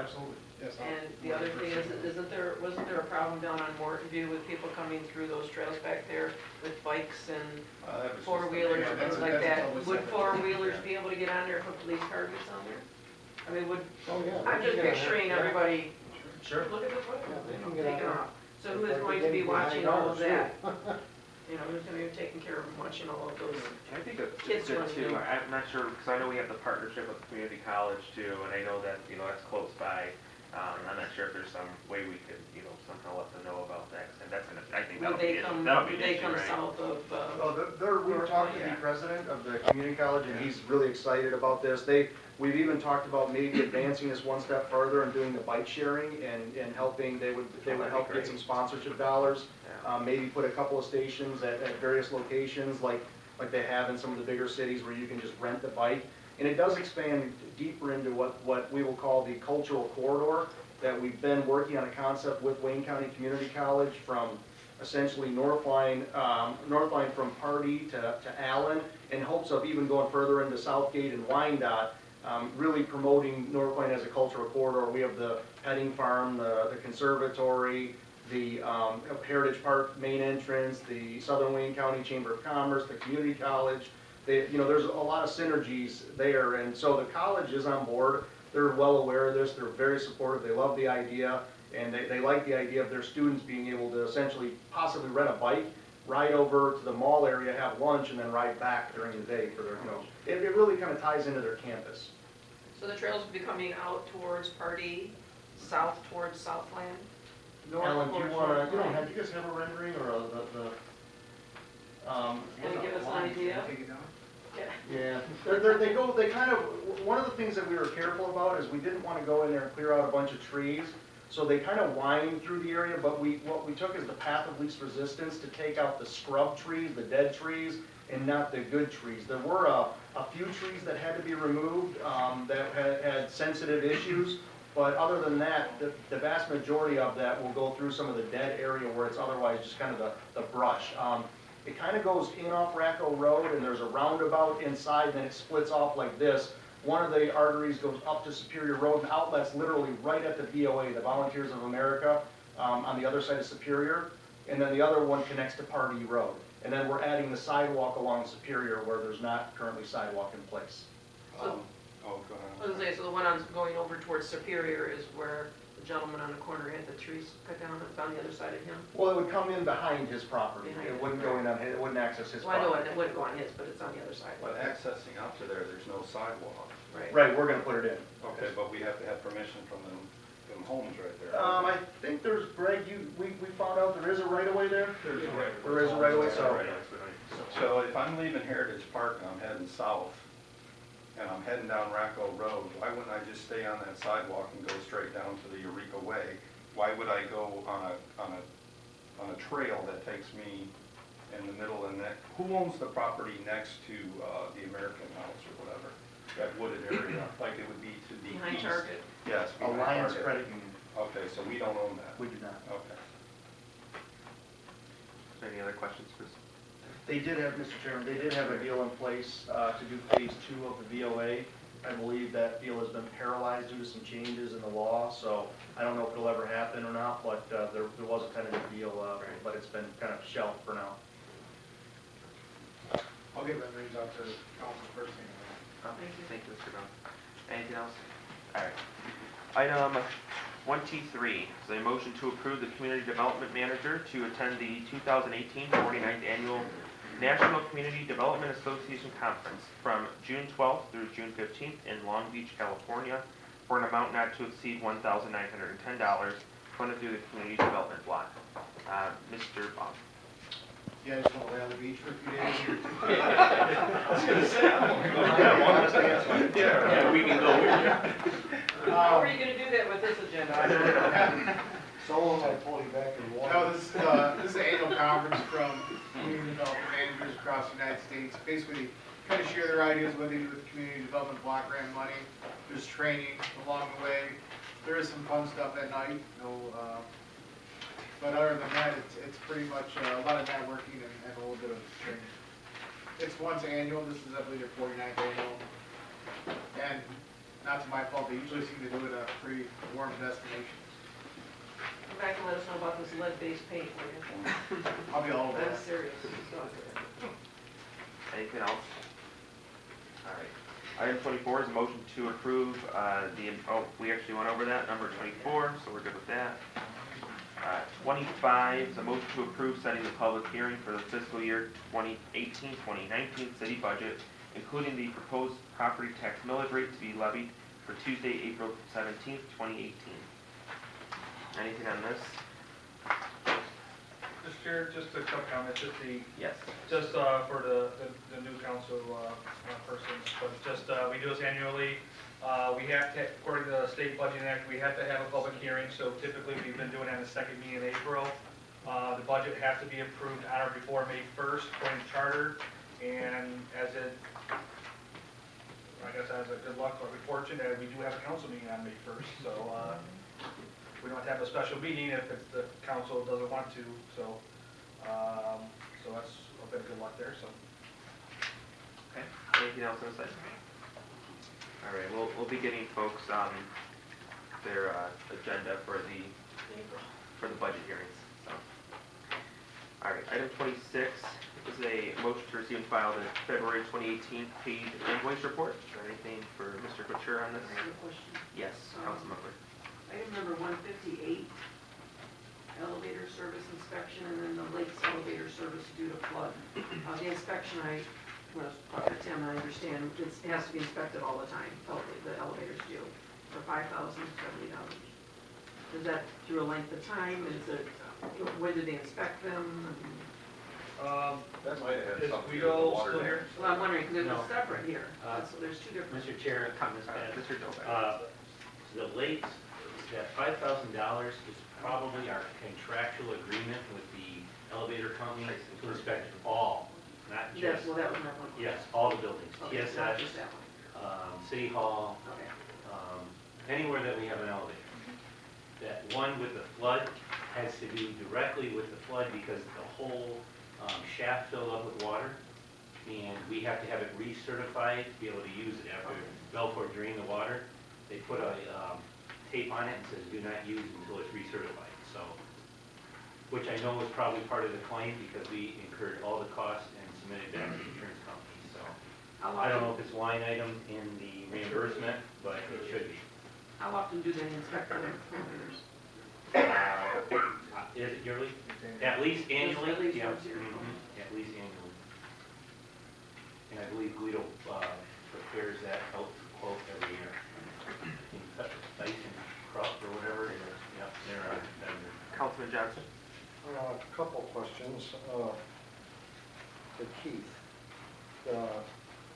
Absolutely. Yes. And the other thing is, wasn't there a problem down on Morton View with people coming through those trails back there with bikes and four-wheelers and things like that? Would four-wheelers be able to get on there if a police car gets on there? I mean, I'm just picturing everybody, Sure. look at this road, Yeah, they can get on taking there. off. So who is going to be watching all of that? You know, who's going to be taking care of watching all of those? I think it's Kids good running too. in. I'm not sure, because I know we have the partnership with the community college too, and I know that, that's close by. I'm not sure if there's some way we could, somehow let them know about that, and that's gonna, I think that'll be an issue, right? South of, We've talked to the president of the community college, and he's really excited about this. We've even talked about maybe advancing this one step further and doing the bike sharing and helping, they would help get some sponsorship dollars. Maybe put a couple of stations at various locations like they have in some of the bigger cities where you can just rent the bike. And it does expand deeper into what we will call the cultural corridor, that we've been working on a concept with Wayne County Community College from essentially North Line from Pardee to Allen, in hopes of even going further into Southgate and Wyandotte, really promoting North Line as a cultural corridor. We have the petting farm, the conservatory, the Heritage Park main entrance, the Southern Wayne County Chamber of Commerce, the community college. There's a lot of synergies there, and so the college is on board. They're well aware of this. They're very supportive. They love the idea, and they like the idea of their students being able to essentially possibly rent a bike, ride over to the mall area, have lunch, and then ride back during the day for their, it really kind of ties into their campus. so the trails will be coming out towards Pardee, south towards Southland? Ellen, do you want to, North have you guys have a rendering or Can you give us an idea? Yeah, they kind of, one of the things that we were careful about is we didn't want to go in there and clear out a bunch of trees. So they kind of wind through the area, but what we took is the path of least resistance to take out the scrub trees, the dead trees, and not the good trees. There were a few trees that had to be removed that had sensitive issues, but other than that, the vast majority of that will go through some of the dead area where it's otherwise just kind of the brush. It kind of goes in off Racco Road, and there's a roundabout inside, and then it splits off like this. One of the arteries goes up to Superior Road, and outlet's literally right at the VOA, the Volunteers of America, on the other side of Superior. And then the other one connects to Pardee Road. And then we're adding the sidewalk along Superior where there's not currently sidewalk in place. So, go ahead. I was gonna say, so the one on going over towards Superior is where the gentleman on the corner had the trees cut down, it's on the other side of him? Well, it would come in behind his property. It wouldn't go in on his, it wouldn't access his Well, I know property. it wouldn't go on his, but it's on the other side. But accessing up to there's no sidewalk. Right. Right, we're gonna put it in. Okay, but we have to have permission from them homes right there. I think there's, Greg, we found out there is a right-of-way there? There is a right-of-way, so. So if I'm leaving Heritage Park and I'm heading south, and I'm heading down Racco Road, why wouldn't I just stay on that sidewalk and go straight down to the Eureka Way? Why would I go on a trail that takes me in the middle and who owns the property next to the American House or whatever? That wooded area, like it would be to the Behind east. Target? Yes. behind Alliance Target. Credit Union. Okay, so we don't own that. We do not. Okay. Any other questions, Chris? They did have, Mr. Chairman, they did have a deal in place to do phase 2 of the VOA. I believe that deal has been paralyzed due to some changes in the law, so I don't know if it'll ever happen or not, but there was a tentative deal, but it's been kind of shelved for now. I'll get renderings out to council first thing. Thank you, Mr. Brown. Anything else? All right. Item 1T3 is a motion to approve the Community Development Manager to attend the 2018 49th Annual National Community Development Association Conference from June 12th through June 15th in Long Beach, California, for an amount not to exceed $1,910, funded through the Community Development Block. Mr. Baum. You guys want to lay on the beach for a few days here? I was going to say, Yeah, we can go. How are you gonna do that with this agenda? I don't know. Someone might pull you back in the water. No, this is an annual conference from community development managers across the United States. Basically, kind of share their ideas what they do with community development block grant money. There's training along the way. There is some fun stuff at night. But other than that, it's pretty much a lot of networking and a little bit of training. It's once annual. This is, I believe, their 49th annual. And not to my fault, they usually seem to do it pretty uniform destinations. Come back and let us know about this lead-based paint, will you? I'll be all over I'm that. serious. Anything else? All right. Item 24 is a motion to approve we actually went over that, number 24, so we're good with that. 25 is a motion to approve setting the public hearing for the fiscal year 2018-2019 city budget, including the proposed property tax millage rate to be levied for Tuesday, April 17th, 2018. Anything on this? Mr. Chair, just a couple comments, Yes. for the new council persons, but just, we do this annually. We have to, according to the state budgeting act, we have to have a public hearing, so typically we've been doing it on the second meeting in April. The budget has to be approved on or before May 1st, according to charter, and as a good luck or good fortune, that we do have a council meeting on May 1st, so, we don't have to have a special meeting if the council doesn't want to, so, so that's a bit of good luck there, so. Okay. Anything else on the side? All right. We'll be getting folks their agenda for the budget hearings. So. All right. Item 26 is a motion to receive and file the February 2018 Paid Invoice Report. Is there anything for Mr. Kutcher on this? I have a question. Yes, Councilmember. Item number 158, elevator service inspection, and then the lakes elevator service due to flood. The inspection, I was talking to Tim, I understand, it has to be inspected all the time, the elevators do, for $5,070. Is that through a length of time? Is it, when do they inspect them? That might have had something to We do with the go water. still here? Well, I'm wondering, because No. it's separate here, so there's two different. Mr. Chair, Mr. Dobek. the lakes, that $5,000 is probably our contractual agreement with the elevator company to inspect all, not Yes, just, well, that was my one. yes, all the buildings, Okay, not TSS, just that one. City Hall, Okay. anywhere that we have an elevator. That one with the flood has to do directly with the flood because the whole shaft filled up with water, and we have to have it recertified to be able to use it after Belfort drained the water. They put a tape on it and says, do not use until it's recertified, so, which I know was probably part of the claim because we incurred all the costs and submitted back to the insurance company, so. I don't know if it's line item in the reimbursement, but it should be. How often do they inspect the elevators? Is it yearly? At least annually? At least Yeah. once a year. At least annually. And I believe Guido prepares that out for quote every year. Dyson, Croft, or whatever it is, yep, they're our vendor. Councilman Johnson. A couple questions, to Keith.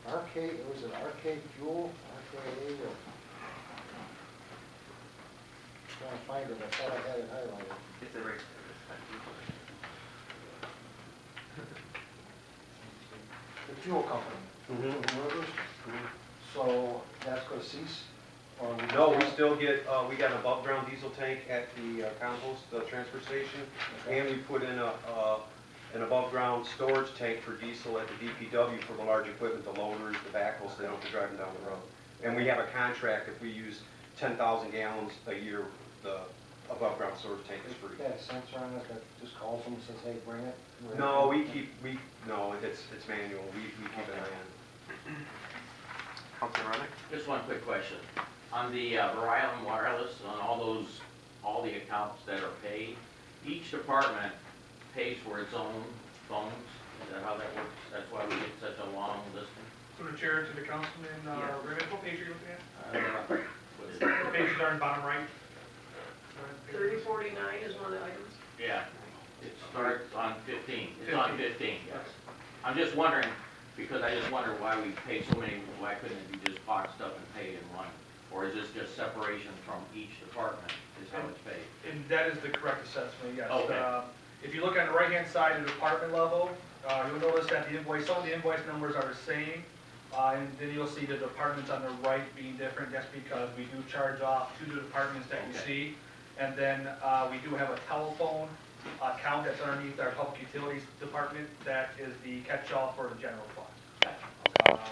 Arcade, was it Arcade Fuel, Arcade, or? Trying to find it, I thought I had it highlighted. It's a right. The fuel company. Rivers. So that's gonna cease? Or No, we still get, we got an above ground diesel tank at the compost, the transfer station, and we put in an above ground storage tank for diesel at the DPW for the large equipment, the loaders, the backhoes, so they don't have to drive them down the road. And we have a contract, if we use 10,000 gallons a year, the above ground storage tank is free. Got a sensor on it that just calls them and says, hey, bring it? No, no, it's manual, we keep an eye on it. Councilman Remick. Just one quick question. On the Verizon Wireless, on all the accounts that are paid, each department pays for its own phones? Is that how that works? That's why we get such a long listing? Through the chair to the councilman, Yeah. Raymond, what page are you looking at? What is it? The pages are in bottom right. 3049 is one of the items. Yeah, it starts on 15. It's on 15, yes. I'm just wondering, because I just wonder why we pay so many, why couldn't it be just boxed up and paid in one? Or is this just separation from each department is how it's paid? And that is the correct assessment, yes. Okay. If you look on the right-hand side of the department level, you'll notice that the invoice, some of the invoice numbers are the same. And then you'll see the departments on the right being different, that's because we do charge off to the departments that you Okay. see. And then we do have a telephone account that's underneath our public utilities department, that is the catch-all for the general fund. Gotcha.